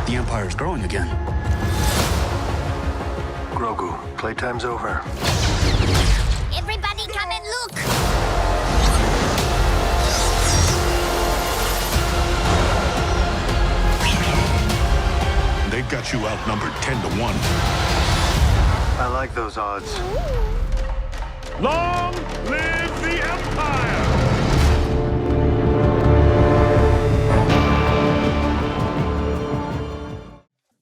The Empire's growing again. Grogu, playtime's over. Everybody come and look! They've got you outnumbered 10-1. I like those odds. Long live the Empire!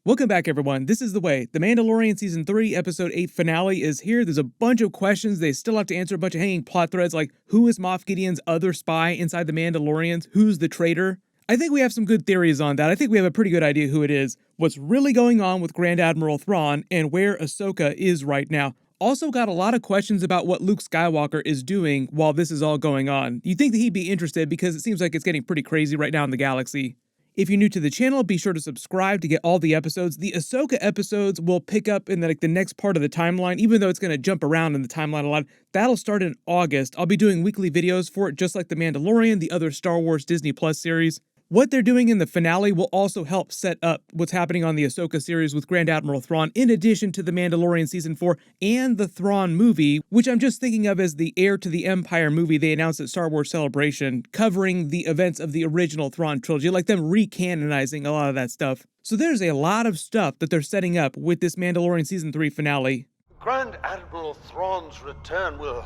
Welcome back, everyone. This is The Way. The Mandalorian Season 3, Episode 8 finale is here. There's a bunch of questions. They still have to answer a bunch of hanging plot threads like, who is Moff Gideon's other spy inside the Mandalorians? Who's the traitor? I think we have some good theories on that. I think we have a pretty good idea who it is, what's really going on with Grand Admiral Thrawn, and where Ahsoka is right now. Also got a lot of questions about what Luke Skywalker is doing while this is all going on. You'd think that he'd be interested because it seems like it's getting pretty crazy right now in the galaxy. If you're new to the channel, be sure to subscribe to get all the episodes. The Ahsoka episodes will pick up in the next part of the timeline, even though it's going to jump around in the timeline a lot. That'll start in August. I'll be doing weekly videos for it, just like The Mandalorian, the other Star Wars Disney Plus series. What they're doing in the finale will also help set up what's happening on the Ahsoka series with Grand Admiral Thrawn, in addition to The Mandalorian Season 4 and the Thrawn movie, which I'm just thinking of as the Heir to the Empire movie they announced at Star Wars Celebration, covering the events of the original Thrawn trilogy, like them recanonizing a lot of that stuff. So there's a lot of stuff that they're setting up with this Mandalorian Season 3 finale. Grand Admiral Thrawn's return will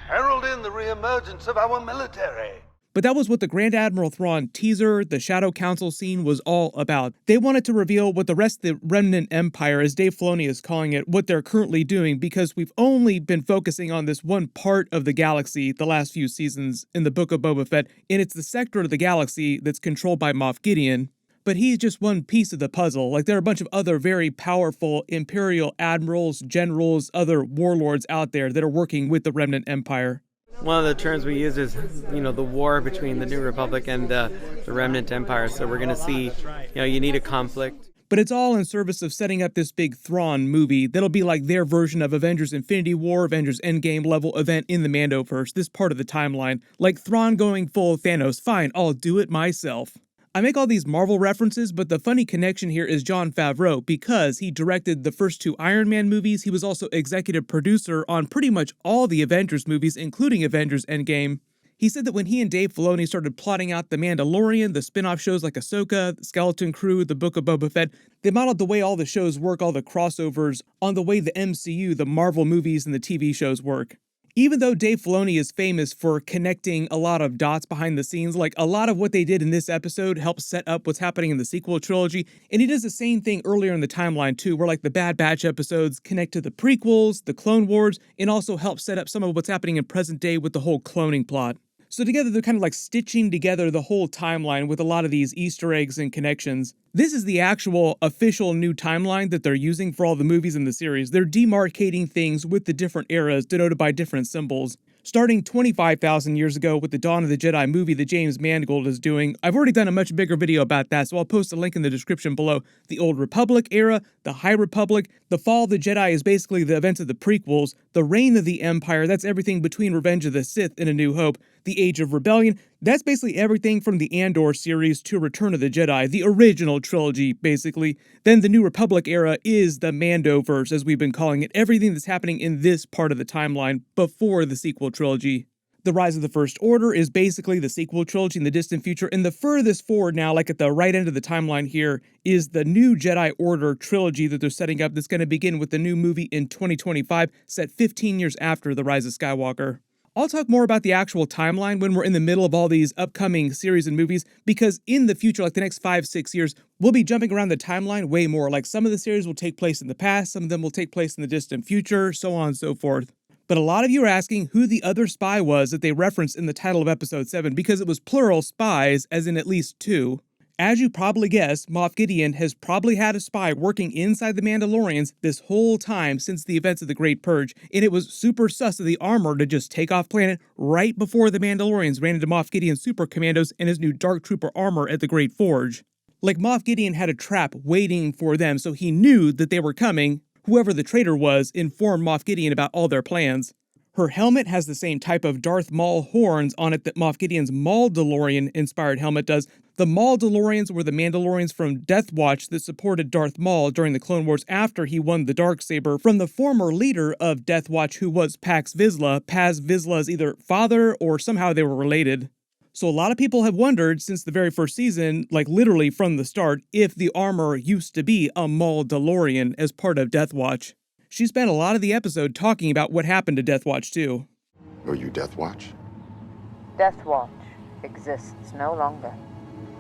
herald in the re-emergence of our military. But that was what the Grand Admiral Thrawn teaser, the Shadow Council scene was all about. They wanted to reveal what the rest of the Remnant Empire, as Dave Filoni is calling it, what they're currently doing, because we've only been focusing on this one part of the galaxy the last few seasons in the Book of Boba Fett, and it's the sector of the galaxy that's controlled by Moff Gideon. But he's just one piece of the puzzle. Like, there are a bunch of other very powerful Imperial admirals, generals, other warlords out there that are working with the Remnant Empire. One of the terms we use is, the war between the New Republic and the Remnant Empire. So we're going to see, you need a conflict. But it's all in service of setting up this big Thrawn movie that'll be like their version of Avengers Infinity War, Avengers Endgame level event in the Mandoverse, this part of the timeline. Like Thrawn going full Thanos, fine, I'll do it myself. I make all these Marvel references, but the funny connection here is Jon Favreau, because he directed the first 2 Iron Man movies. He was also executive producer on pretty much all the Avengers movies, including Avengers Endgame. He said that when he and Dave Filoni started plotting out The Mandalorian, the spin-off shows like Ahsoka, the Skeleton Crew, the Book of Boba Fett, they modeled the way all the shows work, all the crossovers, on the way the MCU, the Marvel movies and the TV shows work. Even though Dave Filoni is famous for connecting a lot of dots behind the scenes, like a lot of what they did in this episode helps set up what's happening in the sequel trilogy, and he does the same thing earlier in the timeline too, where like the Bad Batch episodes connect to the prequels, the Clone Wars, and also help set up some of what's happening in present day with the whole cloning plot. So together they're kind of like stitching together the whole timeline with a lot of these Easter eggs and connections. This is the actual official new timeline that they're using for all the movies in the series. They're demarcating things with the different eras denoted by different symbols. Starting 25,000 years ago with the Dawn of the Jedi movie that James Mangold is doing. I've already done a much bigger video about that, so I'll post a link in the description below. The Old Republic era, the High Republic, the Fall of the Jedi is basically the events of the prequels, the Reign of the Empire, that's everything between Revenge of the Sith and A New Hope, the Age of Rebellion, that's basically everything from the Andor series to Return of the Jedi, the original trilogy, basically. Then the New Republic era is the Mandoverse, as we've been calling it, everything that's happening in this part of the timeline before the sequel trilogy. The Rise of the First Order is basically the sequel trilogy in the distant future, and the furthest forward now, like at the right end of the timeline here, is the new Jedi Order trilogy that they're setting up that's going to begin with the new movie in 2025, set 15 years after The Rise of Skywalker. I'll talk more about the actual timeline when we're in the middle of all these upcoming series and movies, because in the future, like the next 5-6 years, we'll be jumping around the timeline way more. Like some of the series will take place in the past, some of them will take place in the distant future, so on and so forth. But a lot of you are asking who the other spy was that they referenced in the title of episode 7, because it was plural spies, as in at least 2. As you probably guessed, Moff Gideon has probably had a spy working inside the Mandalorians this whole time since the events of the Great Purge, and it was super sus of the armor to just take off planet right before the Mandalorians ran into Moff Gideon's Supercommandos and his new Dark Trooper armor at the Great Forge. Like Moff Gideon had a trap waiting for them, so he knew that they were coming. Whoever the traitor was informed Moff Gideon about all their plans. Her helmet has the same type of Darth Maul horns on it that Moff Gideon's Mandalorian-inspired helmet does. The Mandalorians were the Mandalorians from Death Watch that supported Darth Maul during the Clone Wars after he won the Darksaber from the former leader of Death Watch, who was Pax Vizsla. Paz Vizsla's either father or somehow they were related. So a lot of people have wondered since the very first season, like literally from the start, if the armor used to be a Mandalorian as part of Death Watch. She spent a lot of the episode talking about what happened to Death Watch too. Are you Death Watch? Death Watch exists no longer.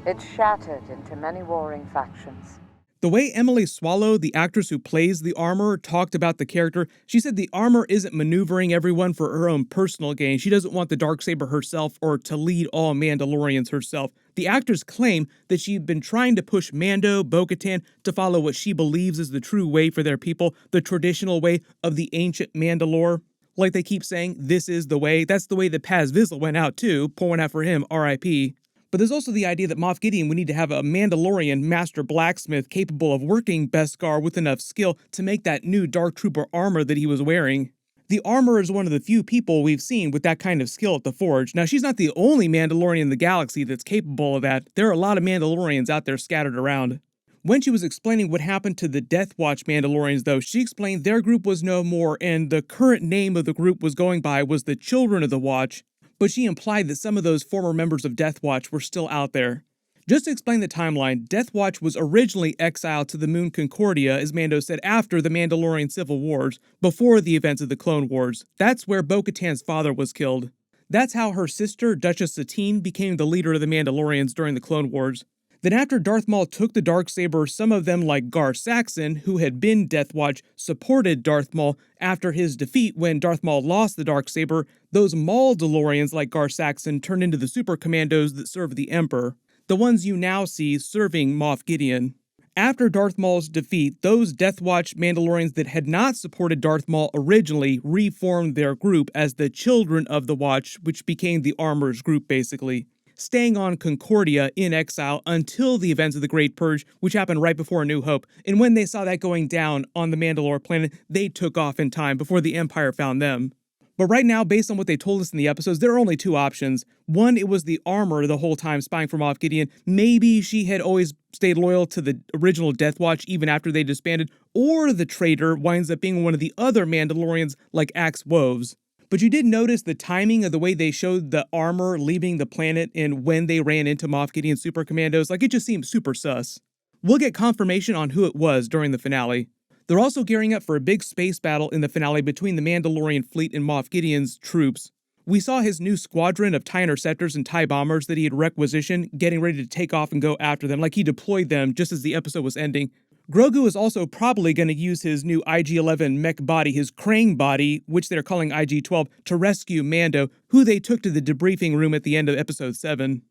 It's shattered into many warring factions. The way Emily Swallow, the actress who plays the armor, talked about the character, she said the armor isn't maneuvering everyone for her own personal gain. She doesn't want the Darksaber herself or to lead all Mandalorians herself. The actors claim that she'd been trying to push Mando, Bo-Katan to follow what she believes is the true way for their people, the traditional way of the ancient Mandalore. Like they keep saying, this is the way. That's the way that Paz Vizsla went out too, pouring out for him, R.I.P. But there's also the idea that Moff Gideon would need to have a Mandalorian master blacksmith capable of working Beskar with enough skill to make that new Dark Trooper armor that he was wearing. The armor is one of the few people we've seen with that kind of skill at the Forge. Now, she's not the only Mandalorian in the galaxy that's capable of that. There are a lot of Mandalorians out there scattered around. When she was explaining what happened to the Death Watch Mandalorians, though, she explained their group was no more, and the current name of the group was going by was the Children of the Watch. But she implied that some of those former members of Death Watch were still out there. Just to explain the timeline, Death Watch was originally exiled to the moon Concordia, as Mando said, after the Mandalorian Civil Wars, before the events of the Clone Wars. That's where Bo-Katan's father was killed. That's how her sister, Duchess Satine, became the leader of the Mandalorians during the Clone Wars. Then after Darth Maul took the Darksaber, some of them like Gar Saxon, who had been Death Watch, supported Darth Maul after his defeat when Darth Maul lost the Darksaber. Those Mandalorians like Gar Saxon turned into the Supercommandos that served the Emperor, the ones you now see serving Moff Gideon. After Darth Maul's defeat, those Death Watch Mandalorians that had not supported Darth Maul originally reformed their group as the Children of the Watch, which became the Armor's group basically, staying on Concordia in exile until the events of the Great Purge, which happened right before A New Hope. And when they saw that going down on the Mandalore planet, they took off in time before the Empire found them. But right now, based on what they told us in the episodes, there are only two options. One, it was the armor the whole time spying for Moff Gideon. Maybe she had always stayed loyal to the original Death Watch even after they disbanded. Or the traitor winds up being one of the other Mandalorians like Axe Woves. But you did notice the timing of the way they showed the armor leaving the planet and when they ran into Moff Gideon's Supercommandos. Like, it just seemed super sus. We'll get confirmation on who it was during the finale. They're also gearing up for a big space battle in the finale between the Mandalorian fleet and Moff Gideon's troops. We saw his new squadron of TIE interceptors and TIE bombers that he had requisitioned getting ready to take off and go after them, like he deployed them just as the episode was ending. Grogu is also probably going to use his new IG-11 mech body, his Krang body, which they're calling IG-12, to rescue Mando, who they took to the debriefing room at the end of Episode 7.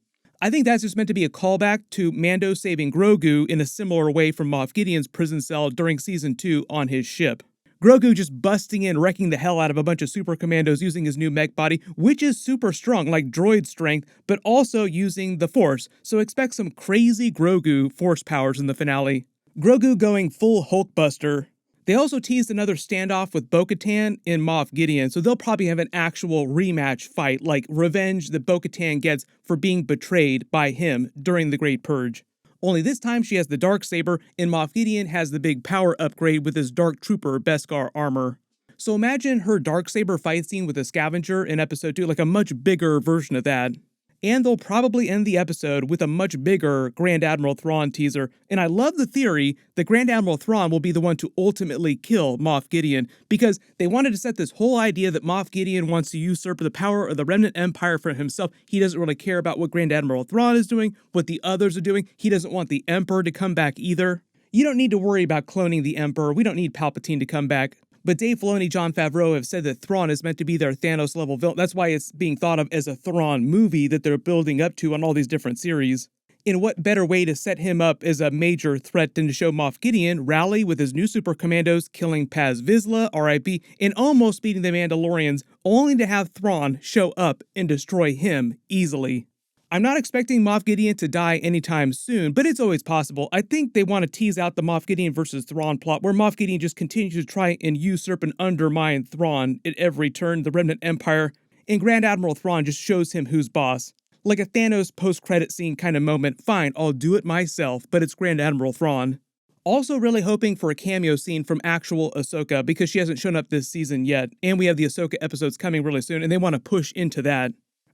I think that's just meant to be a callback to Mando saving Grogu in a similar way from Moff Gideon's prison cell during Season 2 on his ship. Grogu just busting in, wrecking the hell out of a bunch of Supercommandos using his new mech body, which is super strong, like droid strength, but also using the Force, so expect some crazy Grogu Force powers in the finale. Grogu going full Hulkbuster. They also teased another standoff with Bo-Katan and Moff Gideon, so they'll probably have an actual rematch fight, like revenge that Bo-Katan gets for being betrayed by him during the Great Purge. Only this time she has the Darksaber, and Moff Gideon has the big power upgrade with his Dark Trooper Beskar armor. So imagine her Darksaber fight scene with a scavenger in Episode 2, like a much bigger version of that. And they'll probably end the episode with a much bigger Grand Admiral Thrawn teaser. And I love the theory that Grand Admiral Thrawn will be the one to ultimately kill Moff Gideon, because they wanted to set this whole idea that Moff Gideon wants to usurp the power of the Remnant Empire for himself. He doesn't really care about what Grand Admiral Thrawn is doing, what the others are doing. He doesn't want the Emperor to come back either. You don't need to worry about cloning the Emperor. We don't need Palpatine to come back. But Dave Filoni, Jon Favreau have said that Thrawn is meant to be their Thanos-level villain. That's why it's being thought of as a Thrawn movie that they're building up to on all these different series. And what better way to set him up as a major threat than to show Moff Gideon rally with his new Supercommandos, killing Paz Vizsla, R.I.P., and almost beating the Mandalorians, only to have Thrawn show up and destroy him easily. I'm not expecting Moff Gideon to die anytime soon, but it's always possible. I think they want to tease out the Moff Gideon versus Thrawn plot, where Moff Gideon just continues to try and usurp and undermine Thrawn at every turn, the Remnant Empire, and Grand Admiral Thrawn just shows him who's boss. Like a Thanos post-credit scene kind of moment, fine, I'll do it myself, but it's Grand Admiral Thrawn. Also really hoping for a cameo scene from actual Ahsoka because she hasn't shown up this season yet, and we have the Ahsoka episodes coming really soon, and they want to push into that.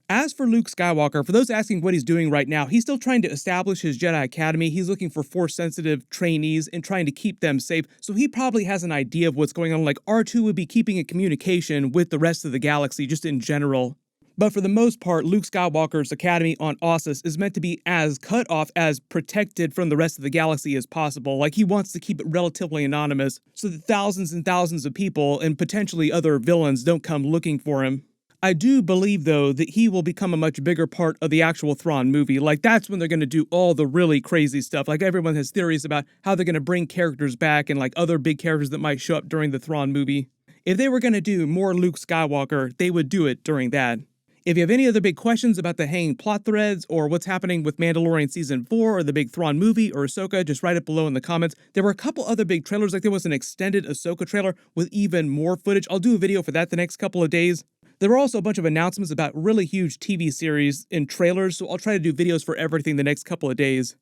As for Luke Skywalker, for those asking what he's doing right now, he's still trying to establish his Jedi Academy. He's looking for Force-sensitive trainees and trying to keep them safe, so he probably has an idea of what's going on, like R2 would be keeping in communication with the rest of the galaxy, just in general. But for the most part, Luke Skywalker's academy on Ossus is meant to be as cut off, as protected from the rest of the galaxy as possible. Like, he wants to keep it relatively anonymous so that thousands and thousands of people and potentially other villains don't come looking for him. I do believe, though, that he will become a much bigger part of the actual Thrawn movie. Like, that's when they're going to do all the really crazy stuff. Like, everyone has theories about how they're going to bring characters back and, like, other big characters that might show up during the Thrawn movie. If they were going to do more Luke Skywalker, they would do it during that. If you have any other big questions about the hanging plot threads or what's happening with Mandalorian Season 4 or the big Thrawn movie or Ahsoka, just write it below in the comments. There were a couple other big trailers, like there was an extended Ahsoka trailer with even more footage. I'll do a video for that the next couple of days. There were also a bunch of announcements about really huge TV series and trailers, so I'll try to do videos for everything the next couple of days.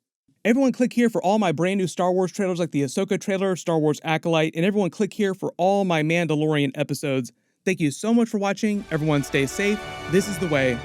Everyone click here for all my brand new Star Wars trailers like the Ahsoka trailer, Star Wars Acolyte, and everyone click here for all my Mandalorian episodes. Thank you so much for watching. Everyone stay safe. This is the way.